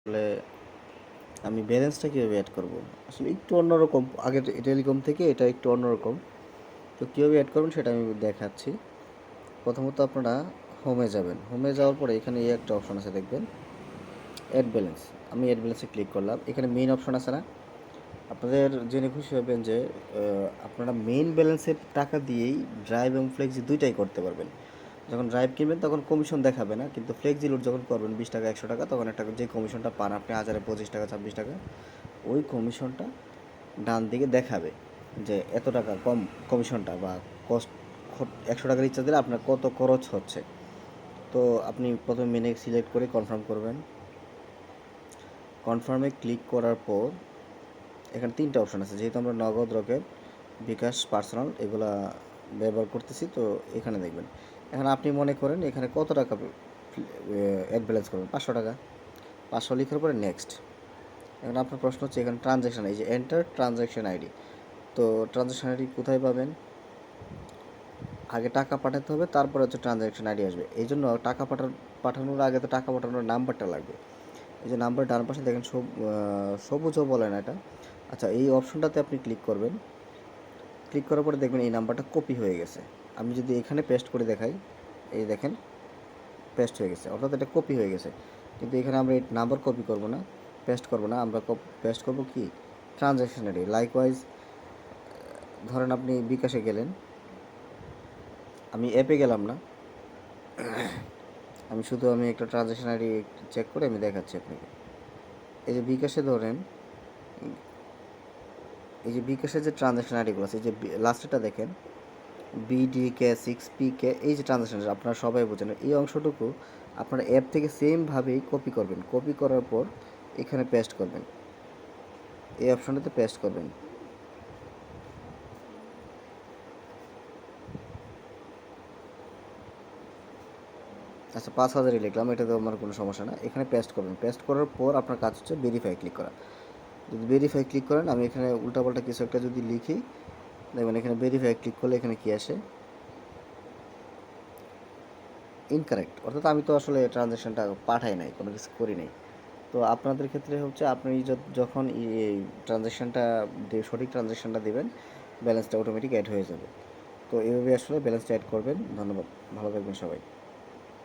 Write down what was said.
আসলে আমি ব্যালেন্সটা কীভাবে অ্যাড করব? আসলে একটু অন্যরকম। আগের টেলিকম থেকে এটা একটু অন্যরকম। তো কীভাবে অ্যাড করবেন সেটা আমি দেখাচ্ছি। প্রথমত আপনারা হোমে যাবেন। হোমে যাওয়ার পরে এখানে এই একটা অপশন আছে দেখবেন, অ্যাড ব্যালেন্স। আমি অ্যাড ব্যালেন্সে ক্লিক করলাম। এখানে মেইন অপশন আছে না? আপনাদের জেনে খুশি হবেন যে আপনারা মেইন ব্যালেন্সের টাকা দিয়েই ড্রাইভ এবং ফ্লেক্সি দুইটাই করতে পারবেন। যখন ড্রাইভ কিনবেন তখন কমিশন দেখাবে না, কিন্তু ফ্লেক্সি লোড যখন করবেন 20 টাকা 100 টাকা, তখন একটা যে কমিশনটা পান আপনি 1000-এ 25 টাকা 26 টাকা, ওই কমিশনটা ডান দিকে দেখাবে যে এত টাকা কম কমিশনটা বা কস্ট 100 টাকা রিচার্জ দিলে আপনার কত খরচ হচ্ছে। তো আপনি প্রথমে মেনে সিলেক্ট করে কনফার্ম করবেন। কনফার্মে ক্লিক করার পর এখানে 3টা অপশন আছে। যেহেতু আমরা নগদ, রকেট, বিকাশ, পার্সোনাল এগুলা ব্যবহার করতেছি, তো এখানে দেখবেন। এখন আপনি মনে করেন এখানে কত টাকা অ্যাড ব্যালেন্স করবেন, 500 টাকা। 500 লিখার পরে নেক্সট। এখন আপনার প্রশ্ন হচ্ছে এখানে ট্রানজ্যাকশান, এই যে এন্টার ট্রানজ্যাকশান আইডি। তো ট্রানজ্যাকশান আইডি কোথায় পাবেন? আগে টাকা পাঠাতে হবে, তারপরে হচ্ছে ট্রানজ্যাকশান আইডি আসবে। এই জন্য টাকা পাঠানোর আগে তো টাকা পাঠানোর নাম্বারটা লাগবে। এই যে নাম্বার ডান পাশে দেখেন, সবুজও বলে না এটা। আচ্ছা, এই অপশনটাতে আপনি ক্লিক করবেন। ক্লিক করার পরে দেখবেন এই নাম্বারটা কপি হয়ে গেছে। আমি যদি এখানে পেস্ট করে দেখাই, এই দেখেন পেস্ট হয়ে গেছে, অর্থাৎ এটা কপি হয়ে গেছে। কিন্তু এখানে আমরা এই নাম্বার কপি করব না, পেস্ট করব না, আমরা পেস্ট করব কি ট্রানজ্যাকশন আইডি। লাইকওয়াইজ ধরেন আপনি বিকাশে গেলেন, আমি অ্যাপে গেলাম না, আমি একটা ট্রানজ্যাকশন আইডি চেক করে আমি দেখাচ্ছি আপনাকে। এই যে বিকাশে ধরেন, এই যে বিকাশের যে ট্রানজ্যাকশন আইডিগুলো আছে, এই যে লাস্টেরটা দেখেন BDK6PK, এই যে ট্রানজ্যাকশন আপনারা সবাই বোঝেন। এই অংশটুকু আপনারা অ্যাপ থেকে সেমভাবেই কপি করবেন। কপি করার পর এখানে পেস্ট করবেন, এই অপশনটাতে পেস্ট করবেন। আচ্ছা, 5000ই লিখলাম, এটা তো আমার কোনো সমস্যা না। এখানে পেস্ট করবেন। পেস্ট করার পর আপনার কাজ হচ্ছে ভেরিফাই ক্লিক করা। যদি ভেরিফাই ক্লিক করেন, আমি এখানে উল্টাপাল্টা কিছু একটা যদি লিখি, দেখবেন এখানে ভেরিফাই ক্লিক করলে এখানে কি আসে, ইনকারেক্ট। অর্থাৎ আমি তো আসলে ট্রানজ্যাকশনটা পাঠাই নাই, কোনো কিছু করি নাই। তো আপনাদের ক্ষেত্রে হচ্ছে আপনি যখন এই ট্রানজ্যাকশনটা সঠিক ট্রানজ্যাকশনটা দেবেন, ব্যালেন্সটা অটোমেটিক অ্যাড হয়ে যাবে। তো এভাবে আসলে ব্যালেন্সটা অ্যাড করবেন। ধন্যবাদ, ভালো থাকবেন সবাই।